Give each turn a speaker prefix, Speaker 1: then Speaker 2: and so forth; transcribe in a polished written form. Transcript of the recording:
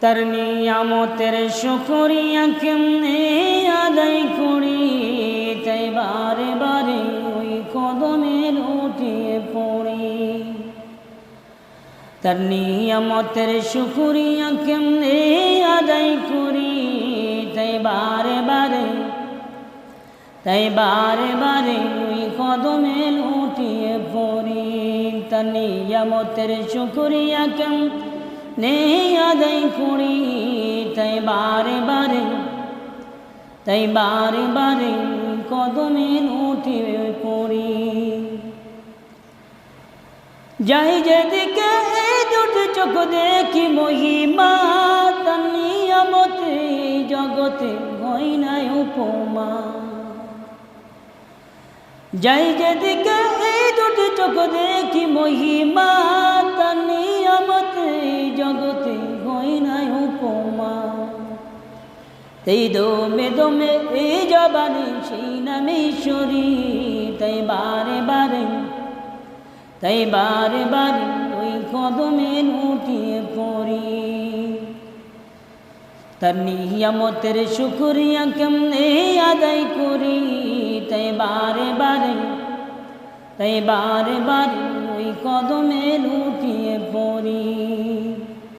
Speaker 1: তার নিয়ামতের শুকরিয়া কেমনে আদায় করি, তাই বারে বারে ওই কদমে লুটিয়ে পড়ি। তার নিয়ামতের শুকরিয়া কেমনে আদায় করি, তাই বারে বারে ওই কদমে লুটিয়ে পড়ি। তার নিয়ামতের শুকরিয়া কেমনে আদায় করি, তাই বারে বারে কদমে লুটিয়ে পড়ি। যাই যেদিকে দুটো চোখ দেখি মহিমা, তার নিয়ামতে জগতে হয় না উপমা। যাই যেদিকে দুটো চোখ দেখি মহিমা, তার নিয়ামতে জগতে হয় না উপমা। এই দমে দমে এই জবানে সেই নামে ঈশ্বরী, তাই বারে বারে ওই কদমে লুটিয়ে পড়ি। তার নিয়ামতের শুকরিয়া কেমনে আদায় করি, তাই বারে বারে ওই কদমে লুটিয়ে পড়ি।